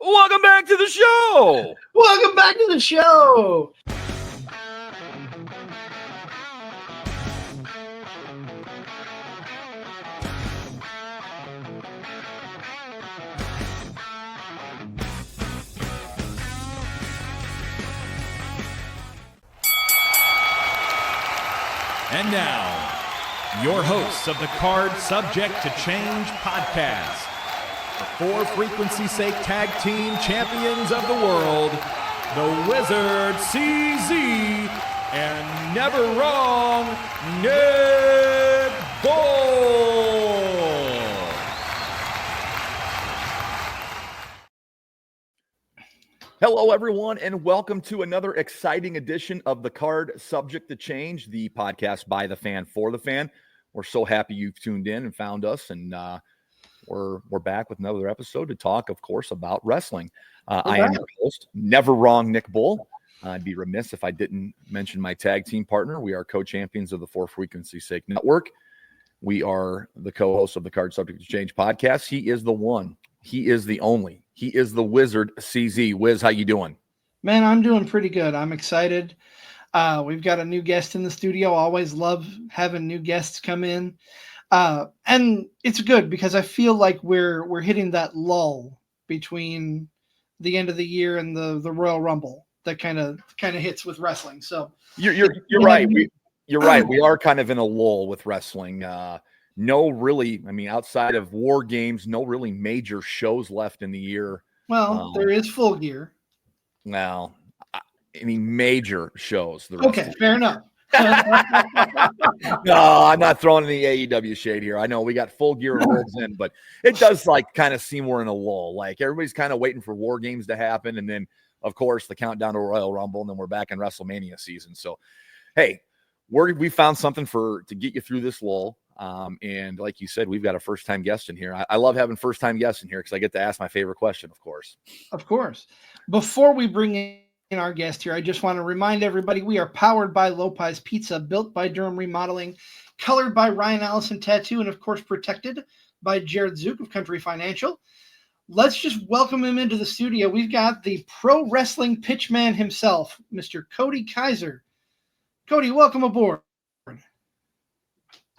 Welcome back to the show. Welcome back to the show. And now, your hosts of the Card Subject to Change podcast, the For Frequency's Sake Tag Team Champions of the World, the Wizard CZ, and Never Wrong Nick Bull. Hello, everyone, and welcome to another exciting edition of the Card Subject to Change, the podcast by the fan for the fan. We're so happy you've tuned in and found us, and we're back with another episode to talk, of course, about wrestling. I am your host, Never Wrong Nick Bull. I'd be remiss if I didn't mention my tag team partner. We are co-champions of the For Frequency's Sake Network. We are the co-hosts of the Card Subject to Change podcast. He is the one. He is the only. He is the Wizard CZ. Wiz, how you doing? Man, I'm doing pretty good. I'm excited. We've got a new guest in the studio. Always love having new guests come in. And it's good because I feel like we're hitting that lull between the end of the year and the Royal Rumble that kind of hits with wrestling. So you're right. You're right. We are kind of in a lull with wrestling. No, really. I mean, outside of War Games, no really major shows left in the year. Well, there is Full Gear. Well, I mean, major shows. Okay, fair enough. No, I'm not throwing any AEW shade here. I know we got Full Gear and World's End, but it does kind of seem we're in a lull. Like everybody's kind of waiting for War Games to happen, and then of course the countdown to Royal Rumble, and then we're back in WrestleMania season. So, hey, we found something to get you through this lull. And like you said, we've got a first-time guest in here. I love having first-time guests in here because I get to ask my favorite question, of course. Of course. Before we bring in our guest here, I just want to remind everybody we are powered by Lopez Pizza, built by Durham Remodeling, colored by Ryan Allison Tattoo, and of course protected by Jared Zook of Country Financial. Let's just welcome him into the studio. We've got the pro wrestling pitchman himself, Mr. Kody Kaiser. Kody, welcome aboard.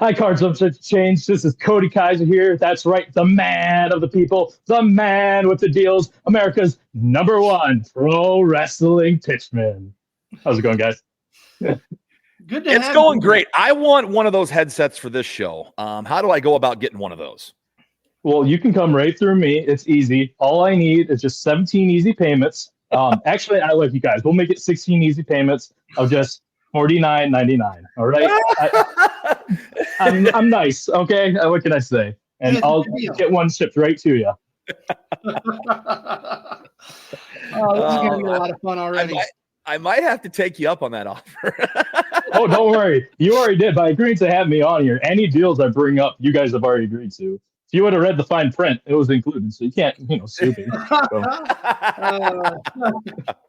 Hi, Card Subject to Change. This is Kody Kaiser here. That's right, the man of the people, the man with the deals, America's #1 pro wrestling pitchman. How's it going, guys? Good to It's going great. I want one of those headsets for this show. How do I go about getting one of those? Well, you can come right through me. It's easy. All I need is just 17 easy payments. Actually, I like you guys. We'll make it 16 easy payments of just $49.99. All right. I'm nice. Okay. What can I say? And I'll get one shipped right to you. Oh, this is going to be a lot of fun already. I might have to take you up on that offer. Oh, don't worry. You already did by agreeing to have me on here. Any deals I bring up, you guys have already agreed to. If you would have read the fine print, it was included, so you can't, sue me.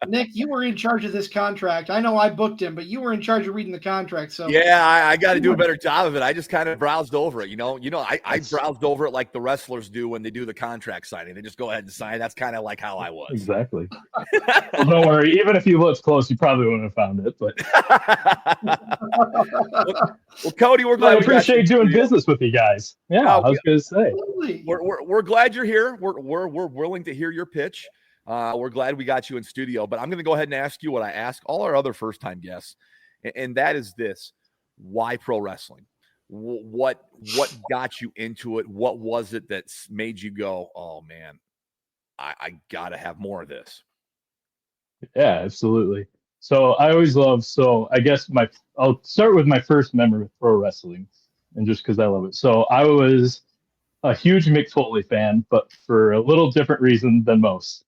Nick, you were in charge of this contract. I know I booked him, but you were in charge of reading the contract. So yeah, I got to do a better job of it. I just kind of browsed over it. I browsed over it like the wrestlers do when they do the contract signing. They just go ahead and sign. That's kind of like how I was. Exactly. Well, don't worry. Even if you looked close, you probably wouldn't have found it. But well, Kody, we're glad. I appreciate doing business with you guys. Yeah, I was going to say. We're glad you're here. We're willing to hear your pitch. We're glad we got you in studio, but I'm going to go ahead and ask you what I ask all our other first-time guests, and that is this: why pro wrestling? What got you into it? What was it that made you go, "Oh man, I got to have more of this"? Yeah, absolutely. So I always love. So I guess I'll start with my first memory with pro wrestling, and just because I love it. So I was a huge Mick Foley fan, but for a little different reason than most.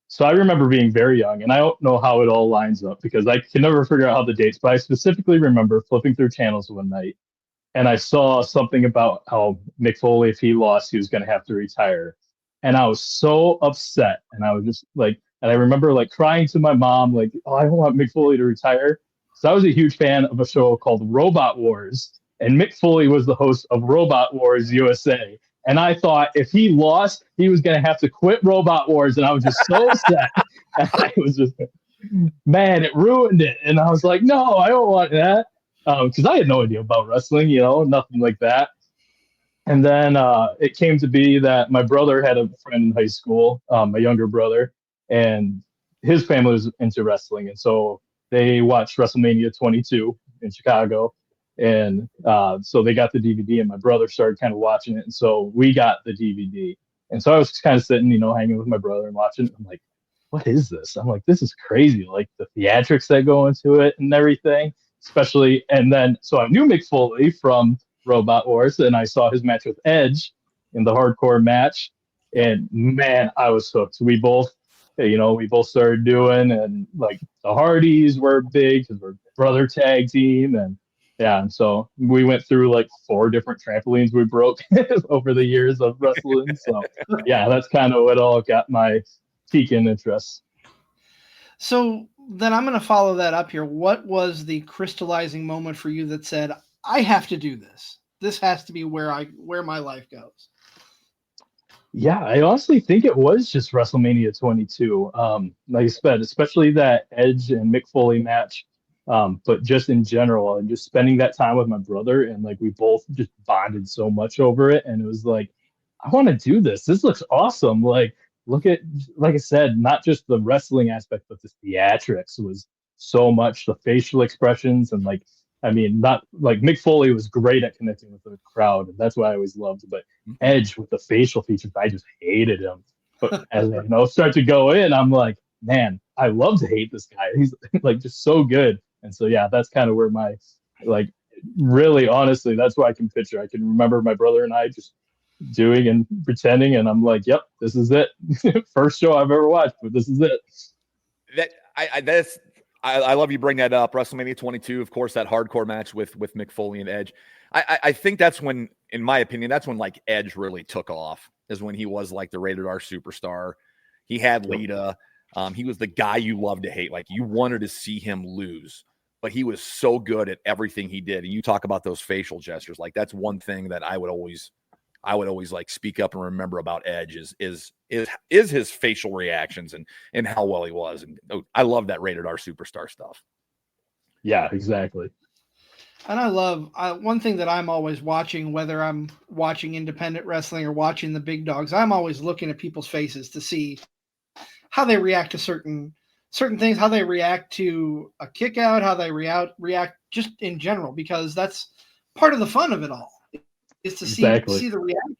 So I remember being very young, and I don't know how it all lines up because I can never figure out how the dates, but I specifically remember flipping through channels one night, and I saw something about how Mick Foley, if he lost, he was going to have to retire. And I was so upset, and I was just like, and I remember crying to my mom, oh, I don't want Mick Foley to retire. So I was a huge fan of a show called Robot Wars, and Mick Foley was the host of Robot Wars USA. And I thought if he lost, he was going to have to quit Robot Wars. And I was just so sad. I was just, man, it ruined it. And I was like, no, I don't want that. Because I had no idea about wrestling, nothing like that. And then it came to be that my brother had a friend in high school, my younger brother, and his family was into wrestling. And so they watched WrestleMania 22 in Chicago. And so they got the DVD, and my brother started kind of watching it. And so we got the DVD. And so I was kind of sitting, hanging with my brother and watching it. I'm like, what is this? I'm like, this is crazy. Like the theatrics that go into it and everything, especially. And then, so I knew Mick Foley from Robot Wars, and I saw his match with Edge in the hardcore match. And man, I was hooked. We both started doing, and like the Hardys were big because we're brother tag team. And yeah, and so we went through like 4 different trampolines we broke over the years of wrestling. So yeah, that's kind of what all got my peaking interest. So then I'm going to follow that up here. What was the crystallizing moment for you that said, I have to do this? This has to be where my life goes. Yeah, I honestly think it was just WrestleMania 22. Like I said, especially that Edge and Mick Foley match. But just in general, and just spending that time with my brother, and like we both just bonded so much over it. And it was like, I want to do this. This looks awesome. Like, look at, like I said, not just the wrestling aspect, but the theatrics was so much, the facial expressions, and like, I mean, not like Mick Foley was great at connecting with the crowd. And that's what I always loved. But Edge with the facial features, I just hated him. But as I start to go in, I'm like, man, I love to hate this guy. He's like just so good. And so, yeah, that's kind of where my, like, really, honestly, that's what I can picture. I can remember my brother and I just doing and pretending. And I'm like, yep, this is it. First show I've ever watched, but this is it. I love you bring that up. WrestleMania 22, of course, that hardcore match with Mick Foley and Edge. I think that's when, in my opinion, that's when like Edge really took off, is when he was like the rated R superstar. He had Lita. He was the guy you loved to hate. Like you wanted to see him lose, but he was so good at everything he did. And you talk about those facial gestures. Like that's one thing that I would always like speak up and remember about Edge is his facial reactions and how well he was. And I love that rated R superstar stuff. Yeah, exactly. And I love one thing that I'm always watching, whether I'm watching independent wrestling or watching the big dogs, I'm always looking at people's faces to see how they react to certain things, how they react to a kick out, how they react just in general, because that's part of the fun of it all, is to see the reactions.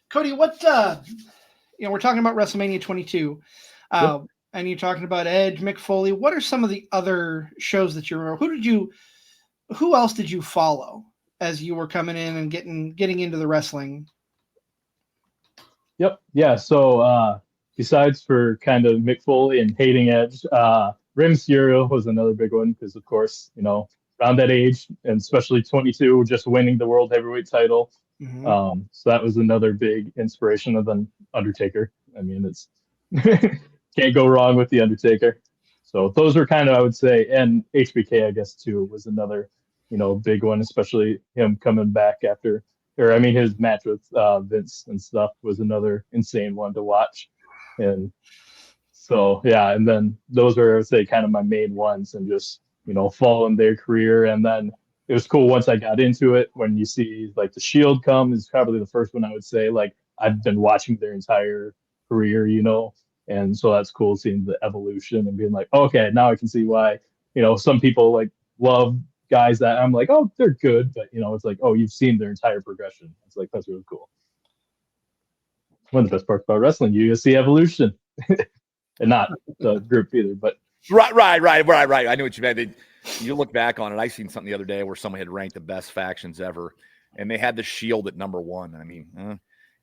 Kody, what we're talking about WrestleMania 22, and you're talking about Edge, Mick Foley. What are some of the other shows that you remember? Who else did you follow as you were coming in and getting into the wrestling? Yep. Yeah. So besides for kind of Mick Foley and hating Edge, Rey Mysterio was another big one because, of course, around that age, and especially 22, just winning the World Heavyweight title. Mm-hmm. So that was another big inspiration. Of then Undertaker. I mean, it's can't go wrong with the Undertaker. So those were kind of, I would say, and HBK, I guess, too, was another, big one, especially him coming back after. Or I mean, his match with Vince and stuff was another insane one to watch. And so, yeah, and then those were, I would say, kind of my main ones, and just, following their career. And then it was cool once I got into it, when you see like the Shield come is probably the first one I would say, like I've been watching their entire career, and so that's cool seeing the evolution and being like, okay, now I can see why, some people like love guys that I'm like, oh, they're good, but it's like, oh, you've seen their entire progression. It's like, that's really cool. One of the best parts about wrestling, you see evolution. And not the group either, but right. I knew what you meant. You look back on it. I seen something the other day where someone had ranked the best factions ever, and they had the Shield at number 1. I mean,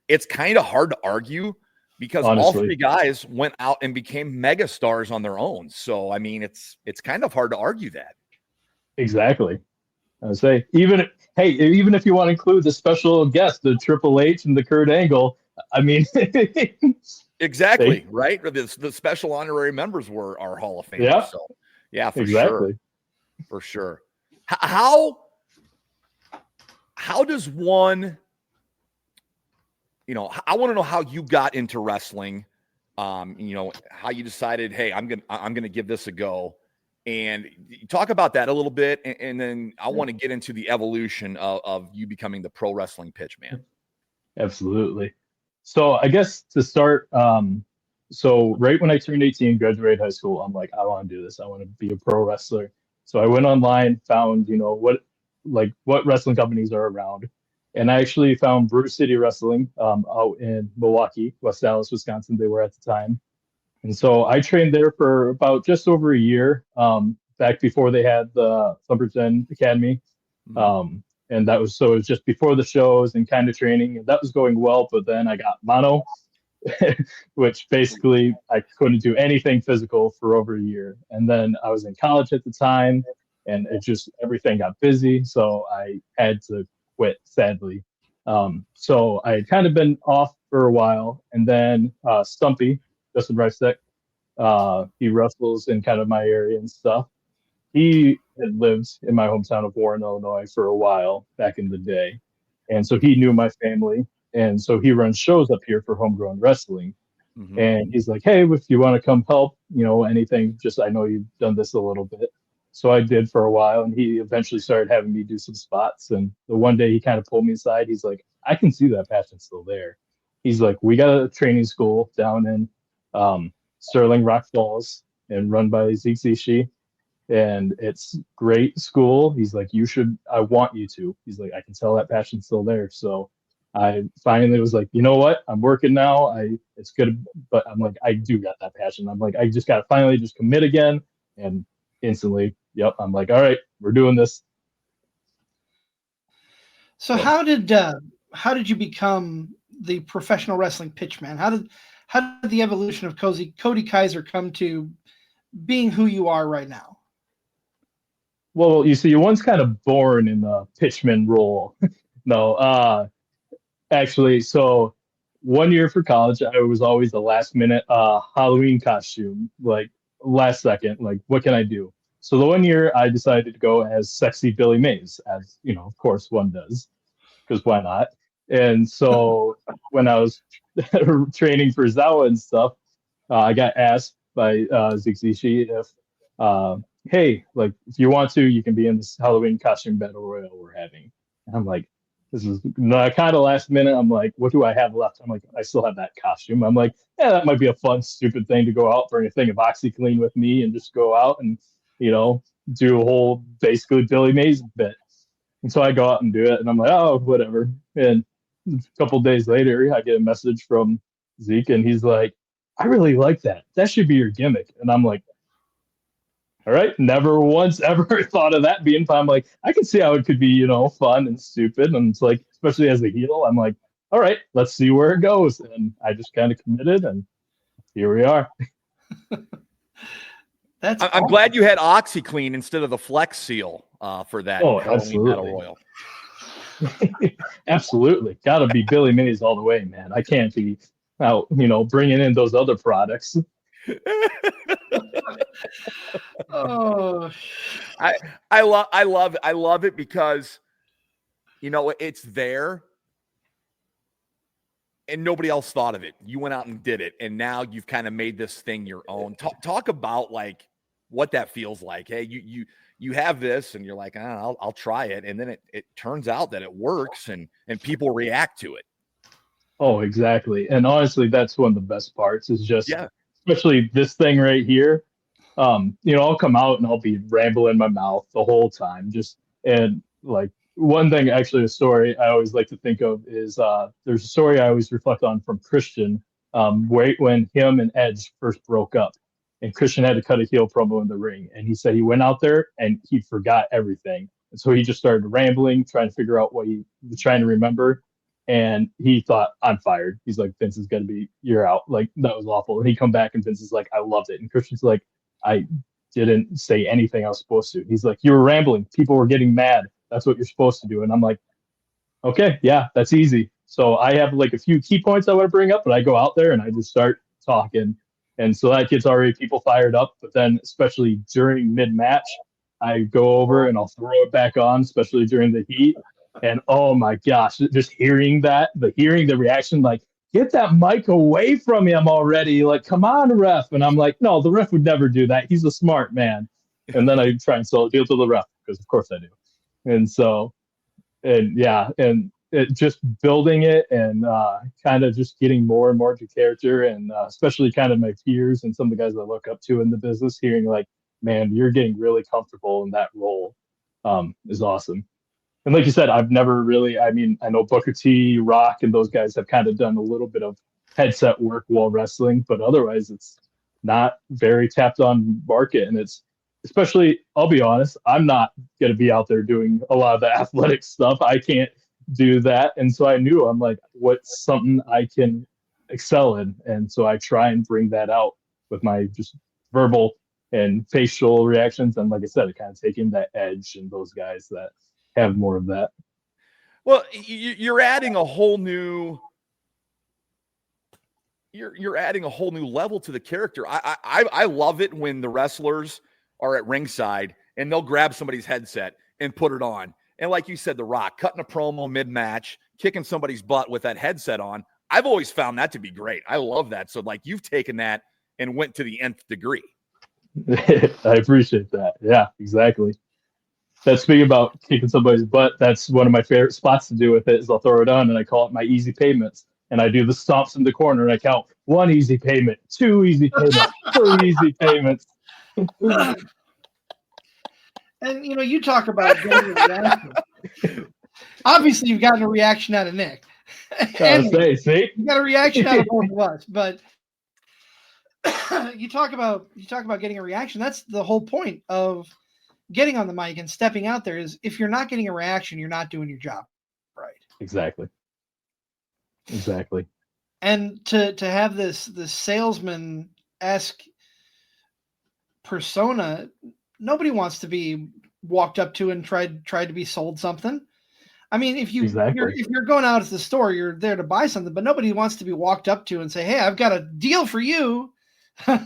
it's kind of hard to argue, because honestly, all 3 guys went out and became megastars on their own. So I mean, it's kind of hard to argue that. Exactly. I would say, even if you want to include the special guest, the Triple H and the Kurt Angle, I mean, exactly, right? The special honorary members were our Hall of Famers. Yeah. So, yeah, for exactly. sure. For sure. How how does one, I want to know how you got into wrestling. How you decided, hey, I'm gonna give this a go, and talk about that a little bit, and then I want to get into the evolution of you becoming the pro wrestling pitchman. Absolutely. So I guess to start, so right when I turned 18, graduated high school, I'm like, I want to do this. I want to be a pro wrestler. So I went online, found, what wrestling companies are around. And I actually found Brew City Wrestling out in Milwaukee, West Dallas, Wisconsin, they were at the time. And so I trained there for about just over a year, back before they had the Lumberton Academy. And it was just before the shows and kind of training, and that was going well. But then I got mono, which basically I couldn't do anything physical for over a year. And then I was in college at the time, and everything got busy. So I had to quit, sadly. So I had kind of been off for a while. And then Stumpy, Justin Reisdeck, he wrestles in kind of my area and stuff. He had lived in my hometown of Warren, Illinois for a while back in the day. And so he knew my family. And so he runs shows up here for homegrown wrestling. Mm-hmm. And he's like, hey, if you want to come help, anything, just I know you've done this a little bit. So I did for a while. And he eventually started having me do some spots. And the one day he kind of pulled me aside. He's like, I can see that passion still there. He's like, we got a training school down in Sterling Rock Falls and run by Zeke Zishi. And it's great school. He's like, I want you to. He's like, I can tell that passion's still there. So I finally was like, you know what? I'm working now. It's good, but I'm like, I do got that passion. I'm like, I just got to finally just commit again. And instantly, yep, I'm like, all right, we're doing this. So how did you become the professional wrestling pitchman? How did the evolution of Kody Kaiser come to being who you are right now? Well, you see, one's kind of born in the pitchman role. No, actually, so 1 year for college, I was always the last minute Halloween costume, like last second, like what can I do? So the 1 year I decided to go as sexy Billy Mays, as of course one does, because why not? And so when I was training for Zawa and stuff, I got asked by Zeke Zishi if hey, like if you want to, you can be in this Halloween costume battle royal we're having. And I'm like, this is kind of last minute. I'm like, what do I have left? I'm like, I still have that costume. I'm like, yeah, that might be a fun, stupid thing to go out, bring a thing of OxyClean with me and just go out and, do a whole basically Billy Mays bit. And so I go out and do it and I'm like, oh, whatever. And a couple of days later, I get a message from Zeke and he's like, I really like that. That should be your gimmick. And I'm like, all right, never once ever thought of that being fun. I'm like, I can see how it could be, fun and stupid. And it's like, especially as a heel, I'm like, all right, let's see where it goes. And I just kind of committed, and here we are. I'm glad you had OxyClean instead of the Flex Seal for that Halloween Battle Royal. Absolutely. Got to be Billy Mays all the way, man. I can't be out, bringing in those other products. Oh, I love it because it's there and nobody else thought of it. You went out and did it, and now you've kind of made this thing your own. Talk about like what that feels like. Hey, you have this and you're like, I'll try it, and then it turns out that it works and people react to it. Oh, exactly. And honestly, that's one of the best parts is just especially this thing right here. I'll come out and I'll be rambling my mouth the whole time. And like one thing, actually, a story I always like to think of is there's a story I always reflect on from Christian, when him and Edge first broke up, and Christian had to cut a heel promo in the ring, and he said he went out there and he forgot everything, and so he just started rambling, trying to figure out what he was trying to remember. And he thought, I'm fired. He's like, Vince is going to be, you're out. Like, that was awful. And he come back and Vince is like, I loved it. And Christian's like, I didn't say anything I was supposed to. He's like, you were rambling. People were getting mad. That's what you're supposed to do. And I'm like, okay, yeah, that's easy. So I have like a few key points I want to bring up, but I go out there and I just start talking. And so that gets already people fired up. But then especially during mid-match, I go over and I'll throw it back on, especially during the heat. And oh my gosh, just hearing the reaction, like, get that mic away from him already. Like, come on, ref. And I'm like, no, the ref would never do that. He's a smart man. And then I try and sell a deal to the ref because of course I do. And so, and yeah, and it just building it and kind of just getting more and more to character, and especially kind of my peers and some of the guys I look up to in the business, hearing like, man, you're getting really comfortable in that role is awesome. And like you said, I've never really, I mean, I know Booker T, Rock, and those guys have kind of done a little bit of headset work while wrestling, but otherwise it's not very tapped on market. And it's, especially, I'll be honest, I'm not going to be out there doing a lot of the athletic stuff. I can't do that. And so I knew, I'm like, what's something I can excel in? And so I try and bring that out with my just verbal and facial reactions. And like I said, it kind of taking that edge and those guys that have more of that. Well, you're adding a whole new. You're adding a whole new level to the character. I love it when the wrestlers are at ringside and they'll grab somebody's headset and put it on. And like you said, The Rock cutting a promo mid-match, kicking somebody's butt with that headset on. I've always found that to be great. I love that. So like you've taken that and went to the nth degree. I appreciate that. Yeah, exactly. That's speaking about kicking somebody's butt. That's one of my favorite spots to do with it is I'll throw it on and I call it my easy payments. And I do the stomps in the corner and I count 1 easy payment, 2 easy payments, 3 easy payments. And, you talk about getting a reaction. Obviously, you've gotten a reaction out of Nick. See? You got a reaction out of both of us. But you talk about getting a reaction. That's the whole point of getting on the mic and stepping out there is if you're not getting a reaction, you're not doing your job right. Exactly. And to have this salesman-esque persona, nobody wants to be walked up to and tried to be sold something. I mean, if you're going out at the store, you're there to buy something, but nobody wants to be walked up to and say, "Hey, I've got a deal for you." Yep,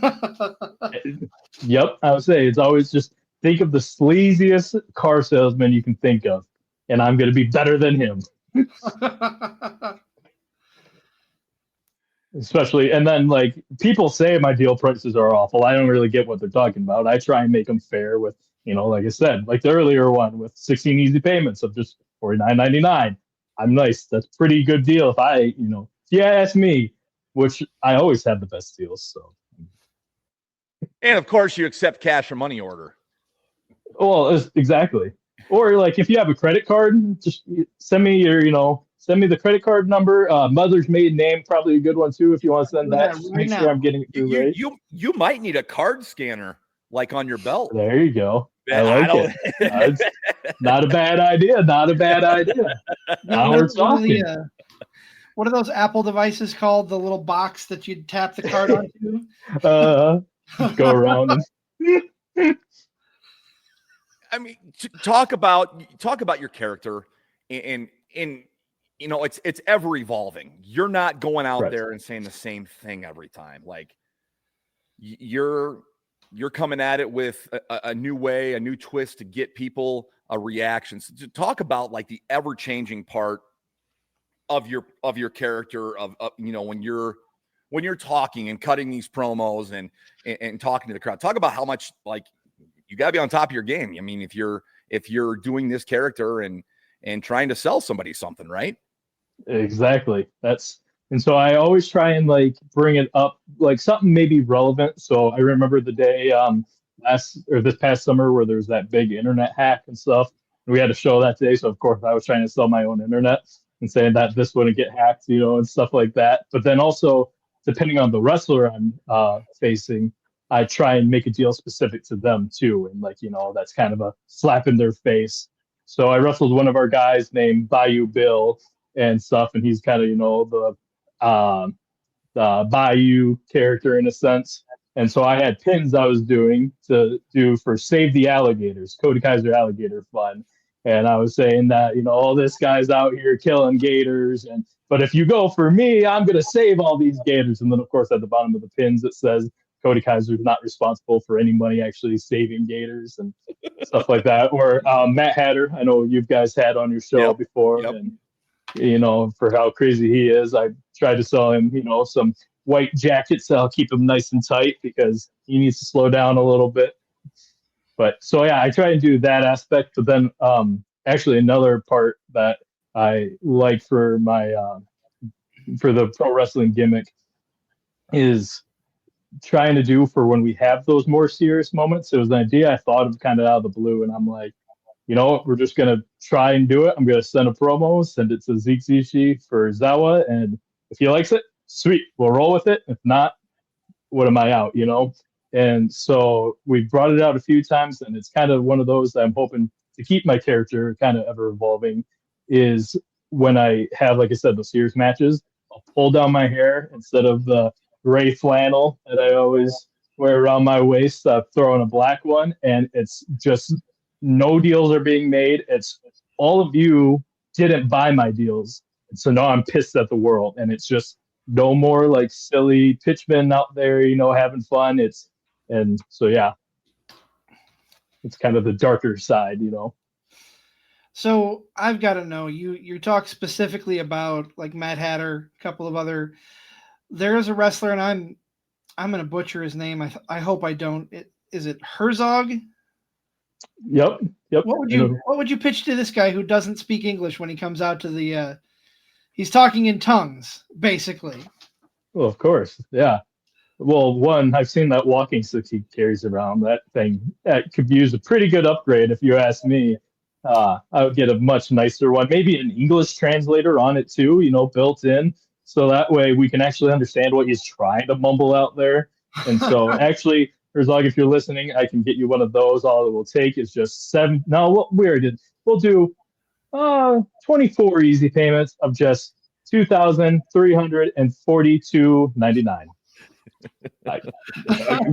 I would say it's always just think of the sleaziest car salesman you can think of, and I'm going to be better than him. Especially, and then like people say my deal prices are awful. I don't really get what they're talking about. I try and make them fair with, like I said, like the earlier one with 16 easy payments of just $49.99. I'm nice. That's a pretty good deal. If you ask me, which I always have the best deals. So, and of course you accept cash or money order. Well, exactly. Or like if you have a credit card, just send me the credit card number. Mother's maiden name, probably a good one too. If you want to send that, just make sure I'm getting it through right. You might need a card scanner like on your belt. There you go. I like it. Not a bad idea. Now we're talking. What are those Apple devices called? The little box that you tap the card onto? Go around. I mean, talk about your character, and it's ever evolving. You're not going out there and saying the same thing every time. Like you're coming at it with a new way, a new twist to get people a reaction. So to talk about like the ever changing part of your character of when you're talking and cutting these promos and talking to the crowd. Talk about how much like you got to be on top of your game. I mean, if you're doing this character and trying to sell somebody something, right? Exactly. And so I always try and like bring it up, like something maybe relevant. So I remember the day this past summer where there was that big internet hack and stuff. We had a show that day. So of course I was trying to sell my own internet and saying that this wouldn't get hacked, and stuff like that. But then also depending on the wrestler I'm facing, I try and make a deal specific to them too. And like, that's kind of a slap in their face. So I wrestled one of our guys named Bayou Bill and stuff. And he's kind of, the Bayou character in a sense. And so I had pins I was doing to do for Save the Alligators, Kody Kaiser Alligator Fund. And I was saying that, all this guy's out here killing gators. But if you go for me, I'm going to save all these gators. And then, of course, at the bottom of the pins, it says, Kody Kaiser is not responsible for any money actually saving gators and stuff like that. Or Matt Hatter, I know you guys had on your show before, and for how crazy he is. I tried to sell him, some white jackets that'll keep him nice and tight because he needs to slow down a little bit. But so yeah, I try and do that aspect. But then actually another part that I like for my for the pro wrestling gimmick is trying to do for when we have those more serious moments. It was an idea I thought of kind of out of the blue, and I'm like, we're just going to try and do it. I'm going to send a promo, send it to Zeke Zishi for Zawa, and if he likes it, sweet, we'll roll with it. If not, what am I out, And so we brought it out a few times, and it's kind of one of those that I'm hoping to keep my character kind of ever evolving, is when I have, like I said, those serious matches, I'll pull down my hair instead of the gray flannel that I always wear around my waist. I throw in a black one, and it's just no deals are being made. It's all of you didn't buy my deals. And so now I'm pissed at the world, and it's just no more like silly pitchmen out there, having fun. And so, yeah, it's kind of the darker side, So I've got to know, you talk specifically about like Matt Hatter, a couple of other, there is a wrestler, and I'm going to butcher his name. I hope I don't. Is it Herzog? Yep. What would you pitch to this guy who doesn't speak English when he comes out to the, he's talking in tongues, basically. Well, of course. Yeah. Well, one, I've seen that walking stick he carries around. That thing that could use a pretty good upgrade, if you ask me. I would get a much nicer one, maybe an English translator on it too, built in. So that way we can actually understand what he's trying to mumble out there. And so actually, Herzog, if you're listening, I can get you one of those. All it will take is just $7. No, we already did. We'll do 24 easy payments of just $2,342.99.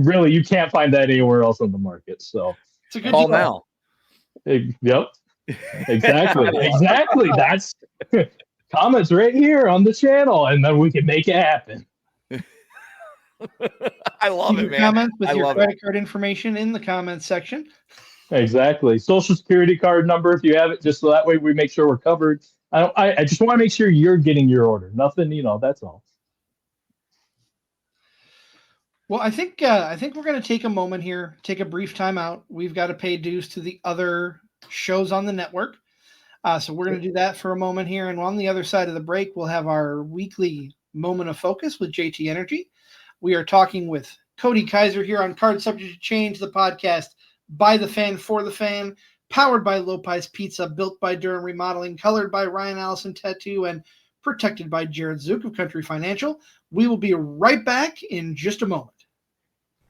Really, you can't find that anywhere else on the market. So it's a good call now. Yep. Exactly. That's comments right here on the channel, and then we can make it happen. I love it, man. Comments with your credit card information in the comments section. Exactly. Social security card number if you have it, just so that way we make sure we're covered. I just want to make sure you're getting your order. Nothing, that's all. Well, I think we're going to take a moment here, take a brief time out. We've got to pay dues to the other shows on the network. So we're going to do that for a moment here. And on the other side of the break, we'll have our weekly moment of focus with JT Energy. We are talking with Kody Kaiser here on Card Subject to Change, the podcast by the fan, for the fan, powered by Lopez Pizza, built by Durham Remodeling, colored by Ryan Allison Tattoo, and protected by Jared Zook of Country Financial. We will be right back in just a moment.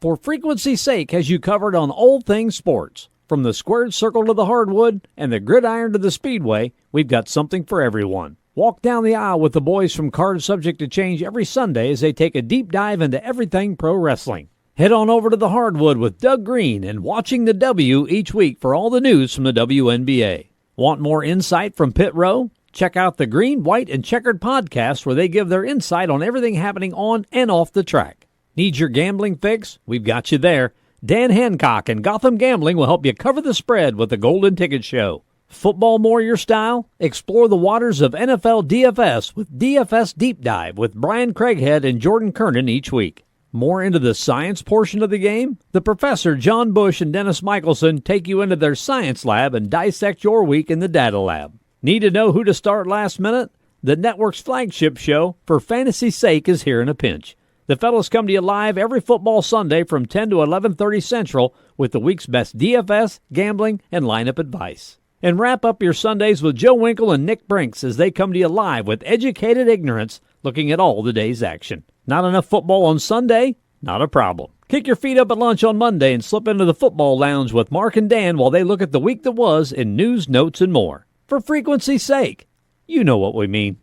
For frequency's sake has you covered on all things sports. From the squared circle to the hardwood and the gridiron to the speedway, we've got something for everyone. Walk down the aisle with the boys from Card Subject to Change every Sunday as they take a deep dive into everything pro wrestling. Head on over to the hardwood with Doug Green and Watching the W each week for all the news from the WNBA. Want more insight from Pit Row? Check out the Green, White, and Checkered podcast where they give their insight on everything happening on and off the track. Need your gambling fix? We've got you there. Dan Hancock and Gotham Gambling will help you cover the spread with the Golden Ticket Show. Football more your style? Explore the waters of NFL DFS with DFS Deep Dive with Brian Craighead and Jordan Kernan each week. More into the science portion of the game? The Professor John Bush and Dennis Michelson take you into their science lab and dissect your week in the data lab. Need to know who to start last minute? The network's flagship show, For Fantasy's Sake, is here in a pinch. The fellas come to you live every football Sunday from 10 to 11:30 Central with the week's best DFS, gambling, and lineup advice. And wrap up your Sundays with Joe Winkle and Nick Brinks as they come to you live with educated ignorance looking at all the day's action. Not enough football on Sunday? Not a problem. Kick your feet up at lunch on Monday and slip into the football lounge with Mark and Dan while they look at the week that was in news, notes, and more. For frequency's sake, you know what we mean.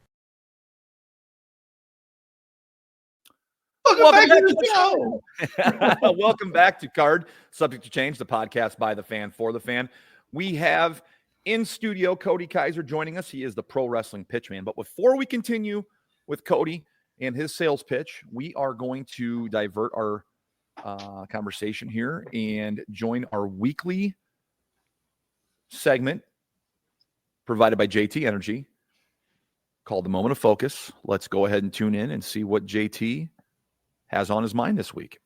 Welcome back to the show. Welcome back to Card Subject to Change, the podcast by the fan, for the fan. We have in studio Kody Kaiser joining us. He is the Pro Wrestling Pitchman. But before we continue with Kody and his sales pitch, we are going to divert our conversation here and join our weekly segment provided by JT Energy called The Moment of Focus. Let's go ahead and tune in and see what JT has on his mind this week.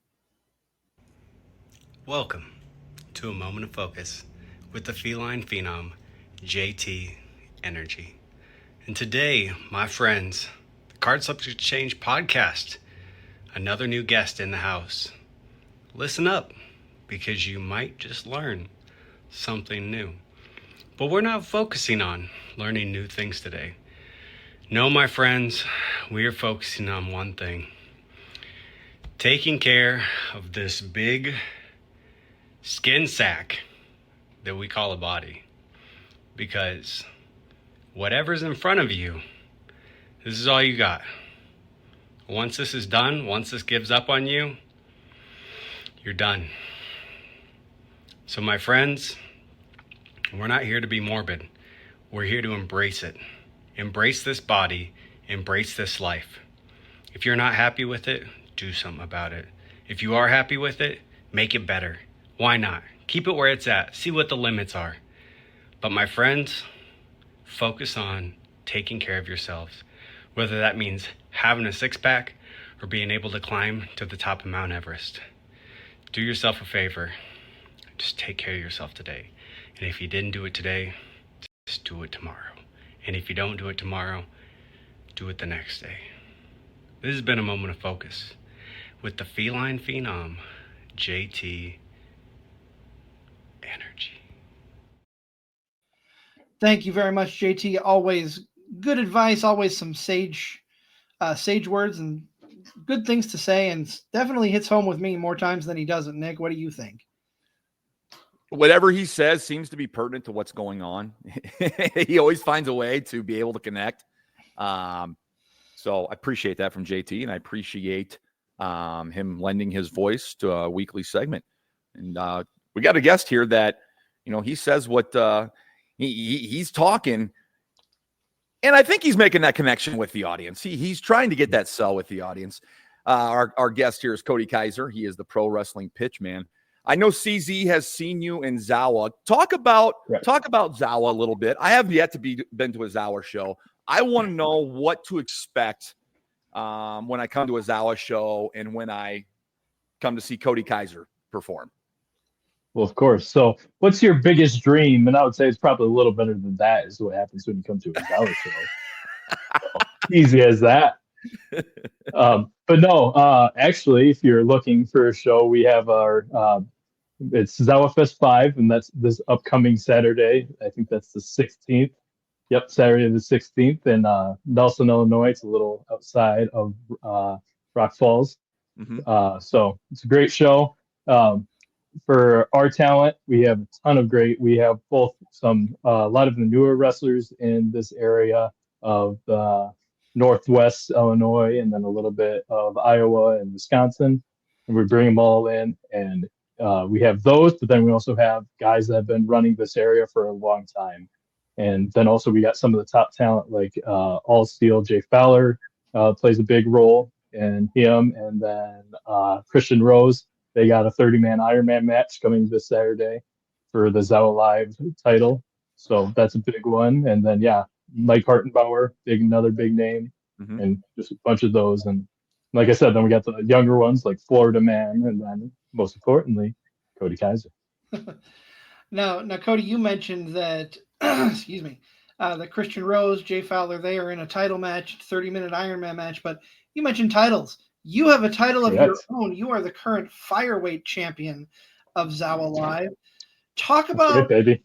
Welcome to A Moment of Focus with the feline phenom, JT Energy. And today, my friends, the Card Subject Change podcast, another new guest in the house. Listen up, because you might just learn something new. But we're not focusing on learning new things today. No, my friends, we are focusing on one thing. Taking care of this big skin sack that we call a body. Because whatever's in front of you, this is all you got. Once this is done, once this gives up on you, you're done. So my friends, we're not here to be morbid. We're here to embrace it. Embrace this body, embrace this life. If you're not happy with it, do something about it. If you are happy with it, make it better. Why not? Keep it where it's at. See what the limits are. But my friends, focus on taking care of yourselves. Whether that means having a six-pack or being able to climb to the top of Mount Everest. Do yourself a favor. Just take care of yourself today. And if you didn't do it today, just do it tomorrow. And if you don't do it tomorrow, do it the next day. This has been a moment of focus with the feline phenom, JT Energy. Thank you very much, JT. Always good advice, always some sage words and good things to say, and definitely hits home with me more times than he doesn't. Nick, what do you think? Whatever he says seems to be pertinent to what's going on. He always finds a way to be able to connect. So I appreciate that from JT, and I appreciate him lending his voice to a weekly segment. And we got a guest here that, he says what he's talking, and I think he's making that connection with the audience. He's trying to get that sell with the audience. Our guest here is Kody Kaiser. He is the Pro Wrestling Pitchman. I know CZ has seen you in Zawa. Talk about Zawa a little bit. I have yet to been to a Zawa show. I want to know what to expect when I come to a Zawa show and when I come to see Kody Kaiser perform. Well, of course. So what's your biggest dream? And I would say it's probably a little better than that is what happens when you come to a Zawa show. Easy as that. But no, actually, if you're looking for a show, we have our it's Zawa Fest 5, and that's this upcoming Saturday. I think that's the 16th. Yep, Saturday the 16th in Nelson, Illinois. It's a little outside of Rock Falls. Mm-hmm. So it's a great show. For our talent, we have a ton of we have both a lot of the newer wrestlers in this area of Northwest Illinois, and then a little bit of Iowa and Wisconsin, and we bring them all in, and we have those, but then we also have guys that have been running this area for a long time, and then also we got some of the top talent like All Steel Jay Fowler plays a big role in him, and then Christian Rose. They got a 30-man Ironman match coming this Saturday for the Zawa Live title, so that's a big one, and then Mike Hartenbauer, another big name, and just a bunch of those. And like I said, then we got the younger ones like Florida Man, and then most importantly, Kody Kaiser. Now, Kody, you mentioned that, excuse me, that Christian Rose, Jay Fowler, they are in a title match, 30-minute Ironman match, but you mentioned titles. You have a title of your own. You are the current fireweight champion of Zawa Live. Talk about it, baby.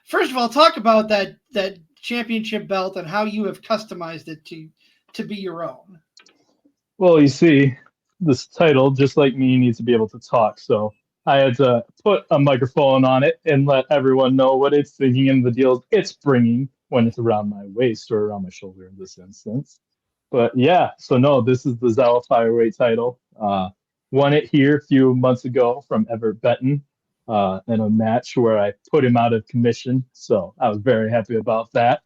First of all, talk about that championship belt and how you have customized it to be your own. Well, you see, this title, just like me, needs to be able to talk. So I had to put a microphone on it and let everyone know what it's thinking and the deals it's bringing when it's around my waist or around my shoulder in this instance. But so no, this is the Zawa Fireweight title. Won it here a few months ago from Everett Benton in a match where I put him out of commission. So I was very happy about that.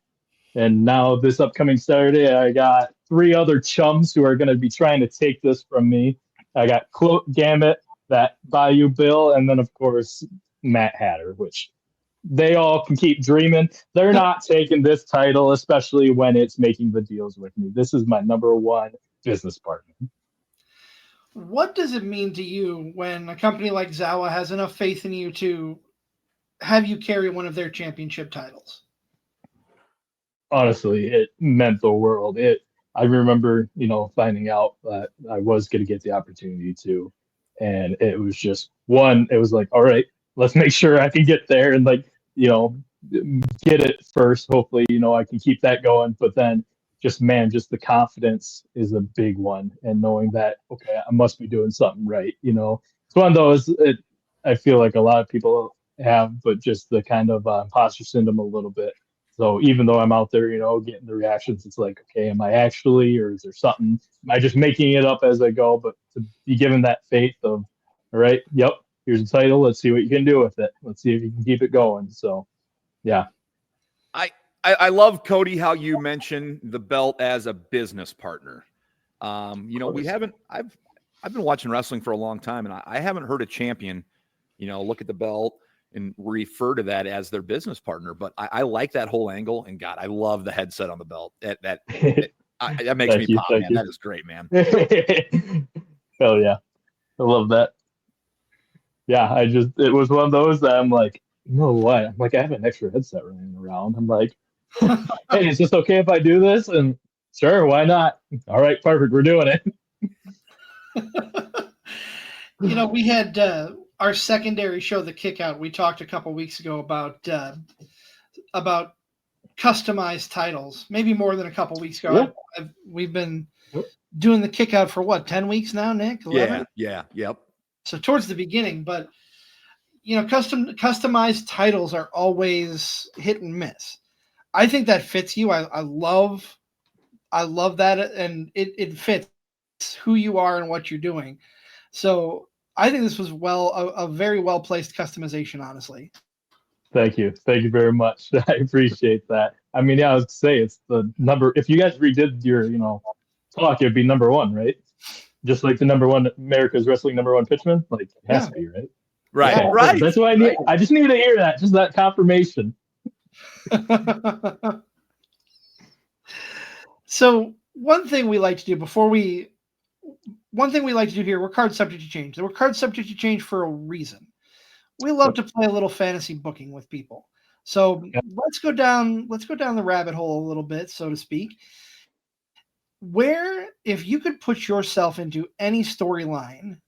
And now this upcoming Saturday, I got 3 other chums who are going to be trying to take this from me I got Gambit, that Bayou Bill, and then of course Matt Hatter, which they all can keep dreaming. They're not taking this title, especially when it's making the deals with me. This is my number one business partner. What does it mean to you when a company like Zawa has enough faith in you to have you carry one of their championship titles? Honestly, it meant the world. I remember, finding out that I was going to get the opportunity to, and it was just it was like, all right, let's make sure I can get there and get it first. Hopefully, I can keep that going. But then just the confidence is a big one. And knowing that, okay, I must be doing something right. It's one of those, I feel like a lot of people have, but just the kind of imposter syndrome a little bit. So even though I'm out there, getting the reactions, it's like, okay, am I actually, or is there something? Am I just making it up as I go? But to be given that faith of, all right, yep, here's the title. Let's see what you can do with it. Let's see if you can keep it going. So, yeah. I love, Kody, how you mention the belt as a business partner. I've been watching wrestling for a long time, and I haven't heard a champion, look at the belt and refer to that as their business partner. But I like that whole angle, and God, I love the headset on the belt. That makes me pop, man. That is great, man. Hell yeah. I love that. Yeah, it was one of those that I'm like, you know what? I'm like, I have an extra headset running around. I'm like, hey, is this okay if I do this? And sure, why not? All right, perfect. We're doing it. We had our secondary show, The Kickout. We talked a couple weeks ago about customized titles, maybe more than a couple weeks ago. Yeah. We've been doing The Kickout for 10 weeks now, Nick? 11? Yeah, yep. So towards the beginning, but customized titles are always hit and miss. I think that fits you. I love that, and it fits who you are and what you're doing. So I think this was a very well placed customization, honestly. Thank you very much. I appreciate that. I mean, yeah, I would say it's the number. If you guys redid your talk, it'd be number one, right? Just like the number one America's Wrestling number one pitchman, like it has to be, right? Right, yeah, right. That's what I need. Right. I just need to hear that, just that confirmation. So one thing we like to do here, we're card subject to change. We're card subject to change for a reason. We love to play a little fantasy booking with people. So let's go down the rabbit hole a little bit, so to speak. Where, if you could put yourself into any storyline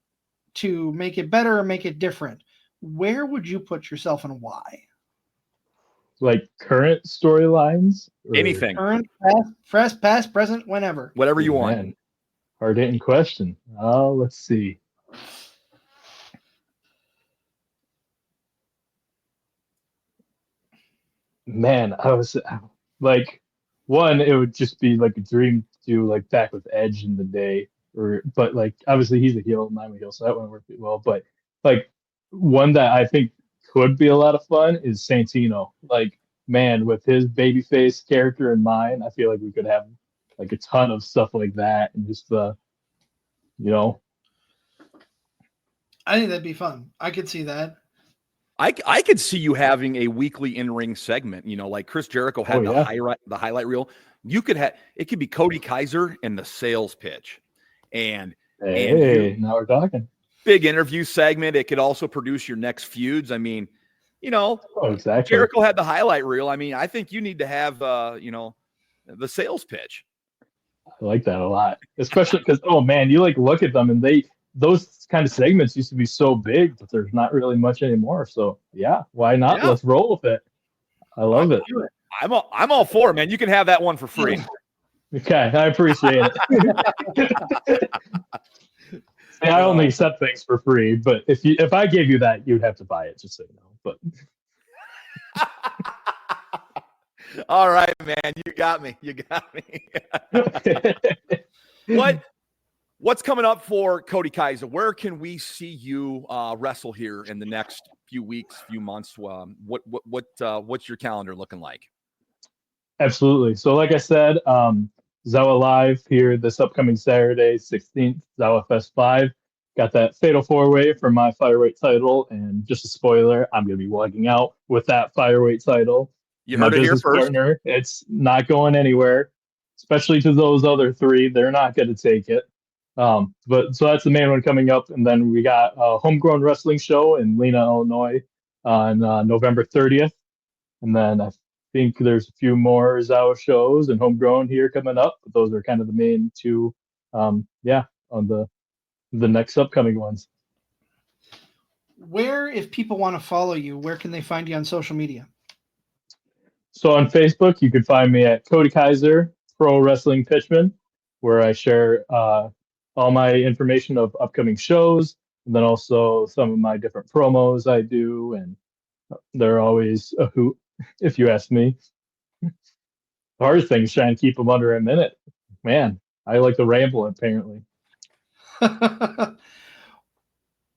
to make it better or make it different, where would you put yourself and why? Like current storylines? Anything. Current, past, present, whenever. Whatever you want. Man, hard hitting question. Let's see. Man, I was like, one, it would just be like a dream to do like back with Edge in the day, but like obviously he's a heel and I'm a heel, so that wouldn't work well. But like one that I think could be a lot of fun is Santino. Like, man, with his babyface character in mind, I feel like we could have like a ton of stuff like that, and just I think that'd be fun. I could see that. I could see you having a weekly in-ring segment, like Chris Jericho had the highlight reel. You could have, it could be Kody Kaiser and the sales pitch. And now we're talking. Big interview segment. It could also produce your next feuds. I mean, exactly. Jericho had the highlight reel. I mean, I think you need to have the sales pitch. I like that a lot. Especially because, oh man, you like look at them and those kind of segments used to be so big, but there's not really much anymore. So yeah, why not? Yeah. Let's roll with it. I love it. I'm all for it, man. You can have that one for free. Okay, I appreciate it. I only accept things for free, but if I gave you that, you'd have to buy it, just so you know. But all right, man, you got me. What's coming up for Kody Kaiser? Where can we see you wrestle here in the next few weeks, few months? What's your calendar looking like? Absolutely. So like I said, Zawa Live here this upcoming Saturday, 16th, Zawa Fest 5. got that fatal 4-way for my Fireweight title. And just a spoiler, I'm going to be walking out with that Fireweight title. You My heard it here business first. partner, it's not going anywhere, especially to those other three. They're not going to take it. But so that's the main one coming up. And then we got a homegrown wrestling show in Lena, Illinois on November 30th. And then I think there's a few more Zawa shows and homegrown here coming up, but those are kind of the main two. On the next upcoming ones. Where, if people want to follow you, where can they find you on social media? So on Facebook, you can find me at Kody Kaiser Pro Wrestling Pitchman, where I share all my information of upcoming shows, and then also some of my different promos I do, and they're always a hoot, if you ask me. The hardest thing is trying to keep them under a minute. Man, I like to ramble, apparently.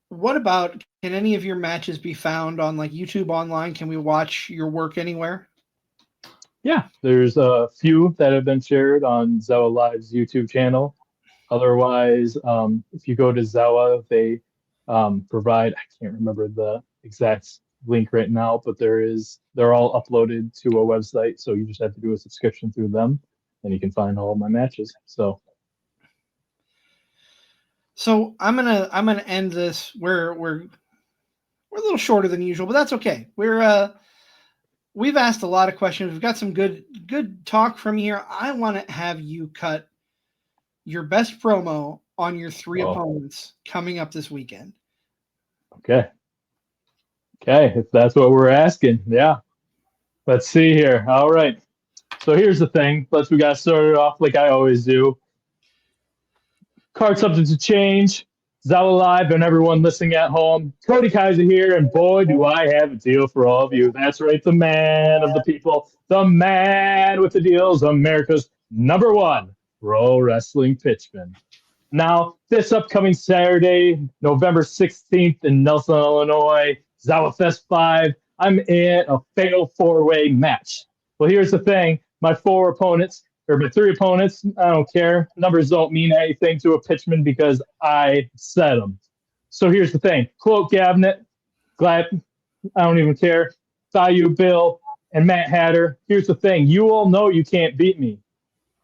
What about, can any of your matches be found on like YouTube online? Can we watch your work anywhere? Yeah, there's a few that have been shared on Zawa Live's YouTube channel. Otherwise, if you go to Zawa, they provide, I can't remember the exact link right now, but they're all uploaded to a website. So you just have to do a subscription through them, and you can find all of my matches. So I'm gonna end this. We're a little shorter than usual, but that's okay. We've asked a lot of questions. We've got some good talk from here. I want to have you cut your best promo on your three opponents coming up this weekend. Okay, if that's what we're asking, yeah. Let's see here. All right. So here's the thing. We got started off like I always do. Card subject to change. Zawa Live and everyone listening at home. Kody Kaiser here, and boy, do I have a deal for all of you. That's right, the man of the people, the man with the deals, America's #1 pro wrestling pitchman. Now, this upcoming Saturday, November 16th in Nelson, Illinois, Zawa Fest 5, I'm in a fatal 4-way match. Well, here's the thing. My three opponents, I don't care. Numbers don't mean anything to a pitchman because I set them. So here's the thing. Quote Cabinet, Glad, I don't even care. Bayou Bill and Matt Hatter. Here's the thing. You all know you can't beat me.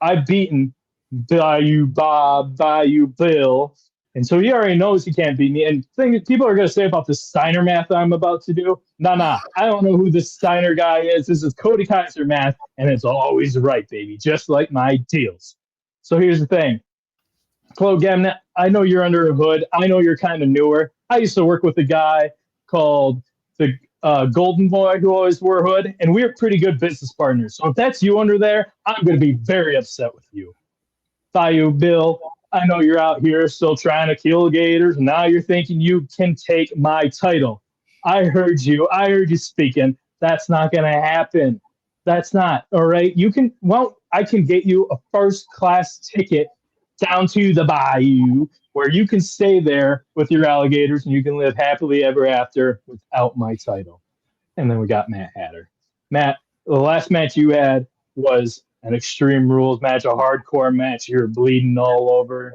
I've beaten Bayou Bob, Bayou Bill. And so he already knows he can't beat me. And people are going to say about the Steiner math I'm about to do. Nah. I don't know who this Steiner guy is. This is Kody Kaiser math, and it's always right, baby, just like my deals. So here's the thing. Chloe Gamnet, I know you're under the hood. I know you're kind of newer. I used to work with a guy called the Golden Boy who always wore a hood, and we were pretty good business partners. So if that's you under there, I'm going to be very upset with you. Bayou Bill, I know you're out here still trying to kill gators. Now you're thinking you can take my title. I heard you speaking. That's not going to happen. That's not. All right. I can get you a first-class ticket down to the bayou where you can stay there with your alligators and you can live happily ever after without my title. And then we got Matt Hatter. Matt, the last match you had was an Extreme Rules match, a hardcore match. You're bleeding all over.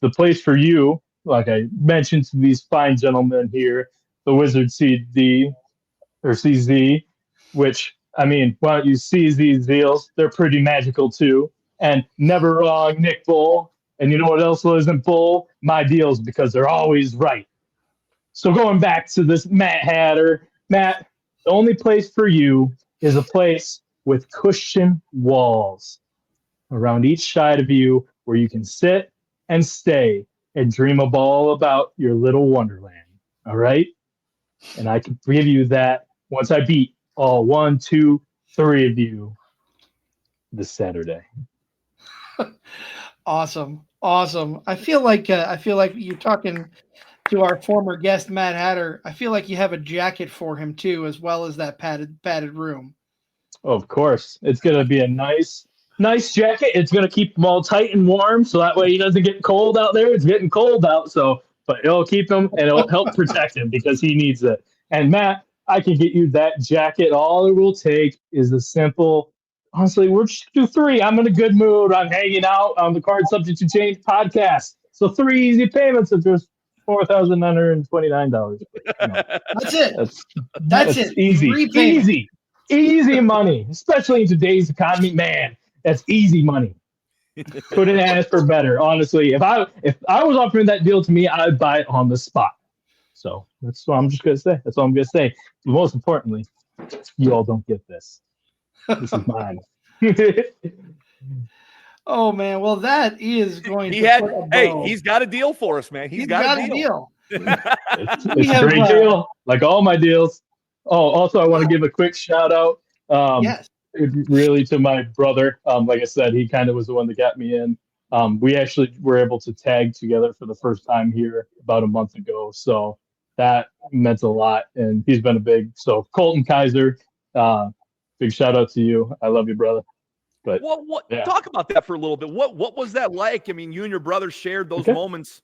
The place for you, like I mentioned to these fine gentlemen here, the Wizard CD or CZ, which, I mean, why don't you seize these deals? They're pretty magical too. And never wrong, Nick Bull. And you know what else isn't Bull? My deals, because they're always right. So going back to this Matt Hatter, Matt, the only place for you is a place with cushion walls around each side of you where you can sit and stay and dream all about your little wonderland. All right? And I can give you that once I beat all 1, 2, 3 of you this Saturday. Awesome. I feel like you're talking to our former guest, Matt Hatter. I feel like you have a jacket for him too, as well as that padded room. Of course. It's going to be a nice jacket. It's going to keep him all tight and warm, so that way he doesn't get cold out there. It's getting cold out, but it'll keep him and it'll help protect him because he needs it. And Matt, I can get you that jacket. All it will take is a simple, honestly, we're just do 3. I'm in a good mood. I'm hanging out on the Card Subject to Change podcast. So 3 easy payments of just $4,929. That's it. That's it. Easy. Easy money, especially in today's economy. Man, that's easy money. Couldn't ask for better. Honestly, if I was offering that deal to me, I'd buy it on the spot. So that's what I'm just gonna say. That's all I'm gonna say. But most importantly, you all don't get this. This is mine. Oh man, well that is going He's got a deal for us, man. He's got a deal. It's a great deal, like all my deals. Oh, also, I want to give a quick shout out. Yes. Really to my brother. Like I said, he kind of was the one that got me in. We actually were able to tag together for the first time here about a month ago. So that meant a lot. And he's been so Kody Kaiser, big shout out to you. I love you, brother. But yeah. Talk about that for a little bit. What was that like? I mean, you and your brother shared those moments,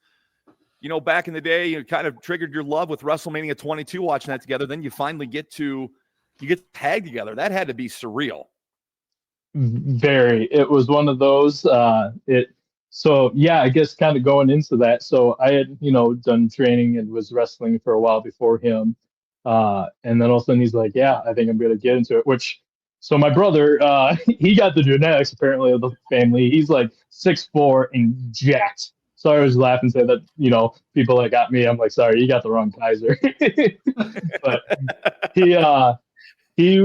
back in the day. You kind of triggered your love with WrestleMania 22, watching that together. Then you finally get tagged together. That had to be surreal. Very. It was one of those. So yeah, I guess kind of going into that. So I had done training and was wrestling for a while before him, and then all of a sudden he's like, "Yeah, I think I'm gonna get into it." So my brother, he got the genetics apparently of the family. He's like 6'4" and jacked. So I was laughing, say that people that got me. I'm like, sorry, you got the wrong Kaiser. But he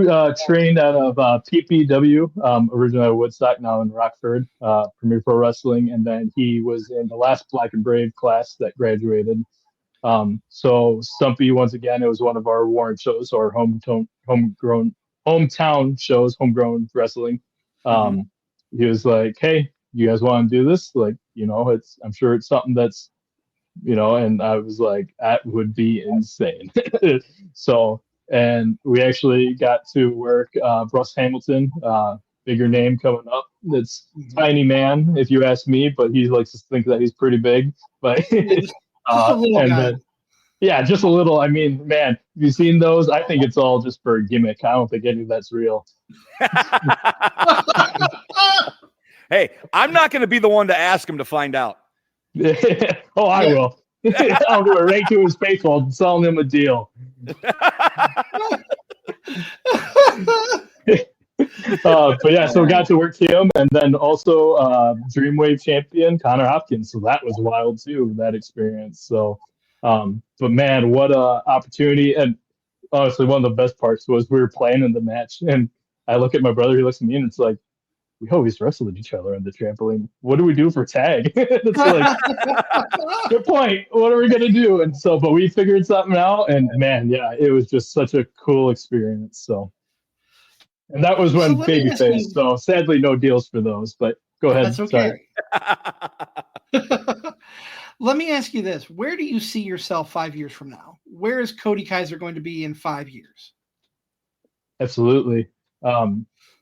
trained out of PPW, originally out of Woodstock, now in Rockford, Premier Pro Wrestling, and then he was in the last Black and Brave class that graduated. So Stumpy, once again, it was one of our Warren shows, our hometown shows, homegrown wrestling. He was like, "Hey, you guys want to do this? Like, I'm sure it's something that's, and I was like, that would be insane." So. And we actually got to work Russ Hamilton, bigger name coming up. It's tiny man, if you ask me, but he likes to think that he's pretty big. But just a little guy. Then, yeah, just a little. I mean, man, have you seen those? I think it's all just for a gimmick. I don't think any of that's real. Hey, I'm not going to be the one to ask him to find out. Oh, I will. I'll do it right to his face while selling him a deal. But yeah, so got to work him, and then also Dreamwave champion Connor Hopkins. So that was wild too, that experience. So, but man, what a opportunity! And honestly, one of the best parts was we were playing in the match, and I look at my brother, he looks at me, and it's like, we always wrestled each other on the trampoline. What do we do for tag? It's like, good point. What are we going to do? And so, but we figured something out, and man, yeah, it was just such a cool experience. So, and that was when Babyface. So sadly, no deals for those, but go ahead. That's okay. Let me ask you this. Where do you see yourself 5 years from now? Where is Kody Kaiser going to be in 5 years? Absolutely.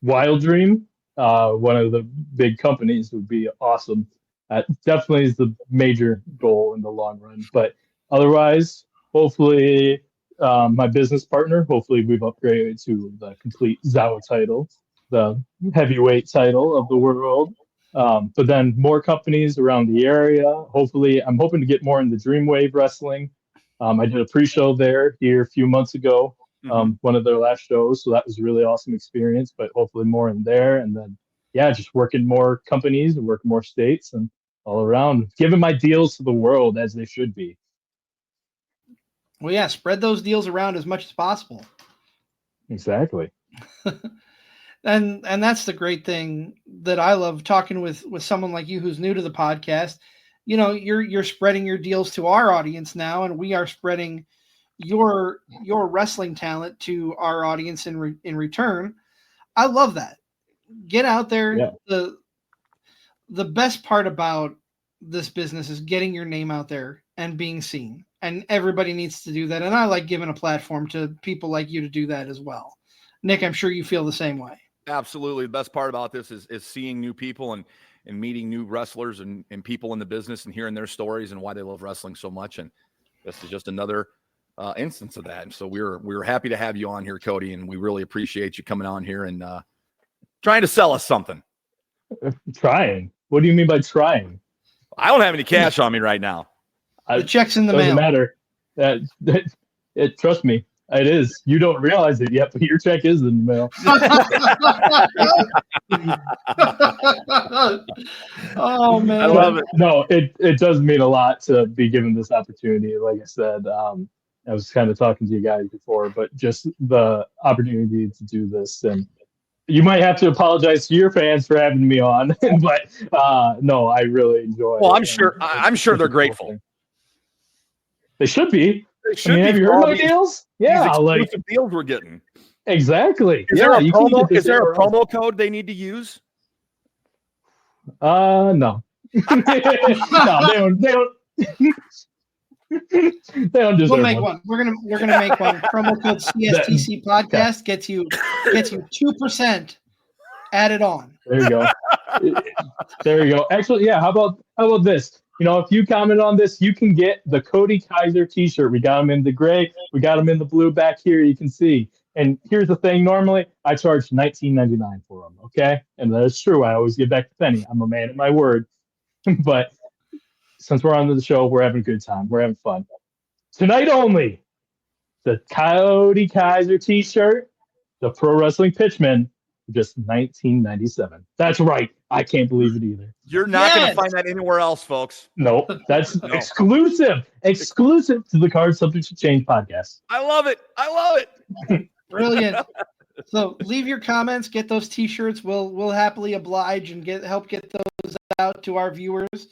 Wild Dream. One of the big companies would be awesome. Definitely is the major goal in the long run. But otherwise, hopefully, my business partner, hopefully we've upgraded to the complete Zawa title, the heavyweight title of the world. But then more companies around the area. Hopefully, I'm hoping to get more into Dreamwave Wrestling. I did a pre-show there here a few months ago. One of their last shows, so that was a really awesome experience, but hopefully more in there, and then just working more companies and working more states and all around, giving my deals to the world as they should be. Well, yeah, spread those deals around as much as possible. Exactly. And that's the great thing that I love talking with someone like you who's new to the podcast. You're spreading your deals to our audience now, and we are spreading your wrestling talent to our audience in return. I love that. Get out there. Yeah. The best part about this business is getting your name out there and being seen, and everybody needs to do that. And I like giving a platform to people like you to do that as well. Nick, I'm sure you feel the same way. Absolutely. The best part about this is seeing new people and meeting new wrestlers and people in the business and hearing their stories and why they love wrestling so much. And this is just another instance of that. And so we're happy to have you on here, Kody, and we really appreciate you coming on here and trying to sell us something. Trying? What do you mean by trying? I don't have any cash on me right now. The check's in the Doesn't mail. matter. Trust me, it is. You don't realize it yet, but your check is in the mail. Oh man, I love it. No, it does mean a lot to be given this opportunity. Like I said, I was kind of talking to you guys before, but just the opportunity to do this, and you might have to apologize to your fans for having me on, but no, I really enjoy. Well, it. I'm sure they're grateful. They should be. They should I mean, be have you for heard all my deals? Yeah, these like exclusive deals we're getting. exactly. Is yeah, there a you can't promo? get this Is there a anywhere else. promo code they need to use? No. No, they don't. They don't. They don't deserve we'll make one. We're gonna make one. Promo code CSTC podcast gets you 2% added on. There you go. There you go. Actually, yeah. How about this? If you comment on this, you can get the Kody Kaiser T-shirt. We got them in the gray. We got them in the blue back here. You can see. And here's the thing. Normally, I charge $19.99 for them. Okay, and that is true. I always give back the penny. I'm a man of my word. But since we're on the show, we're having a good time. We're having fun. Tonight only, the Kody Kaiser T-shirt, the Pro Wrestling Pitchman, just $19.97. That's right. I can't believe it either. You're not going to find that anywhere else, folks. No, that's exclusive to the Card Subject to Change podcast. I love it. Brilliant. So leave your comments, get those T-shirts. We'll happily oblige and help get those out to our viewers.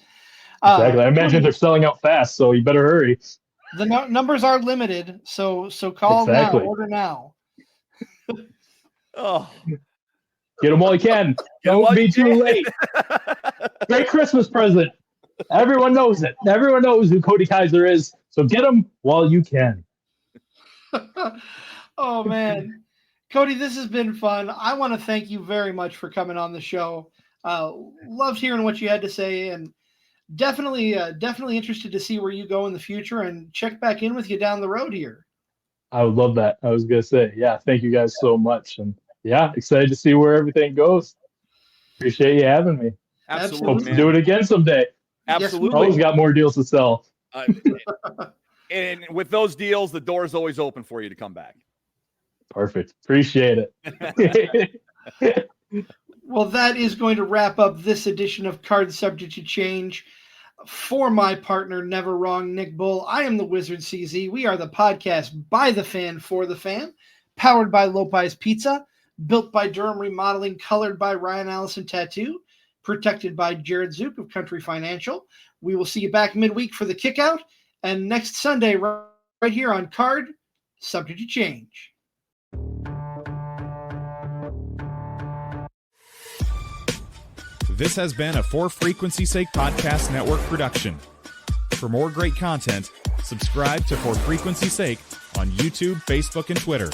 Exactly. I imagine they're selling out fast, so you better hurry. The numbers are limited, so call now, order now. Oh, get them while you can. Don't be too late. Great Christmas present. Everyone knows it. Everyone knows who Kody Kaiser is, so get them while you can. Oh man, Kody, this has been fun. I want to thank you very much for coming on the show. Loved hearing what you had to say, and definitely interested to see where you go in the future and check back in with you down the road here. I would love that. I was going to say, yeah, thank you guys so much. And yeah, excited to see where everything goes. Appreciate you having me. absolutely. Hope to do it again someday. Absolutely. Always got more deals to sell. And with those deals, the door is always open for you to come back. Perfect. Appreciate it. Well, that is going to wrap up this edition of Card Subject to Change. For my partner, Never Wrong, Nick Bull, I am the Wizard CZ. We are the podcast by the fan, for the fan, powered by Lopez Pizza, built by Durham Remodeling, colored by Ryan Allison Tattoo, protected by Jared Zook of Country Financial. We will see you back midweek for the kickout, and next Sunday right here on Card Subject to Change. This has been a For Frequency's Sake Podcast Network production. For more great content, subscribe to For Frequency's Sake on YouTube, Facebook, and Twitter.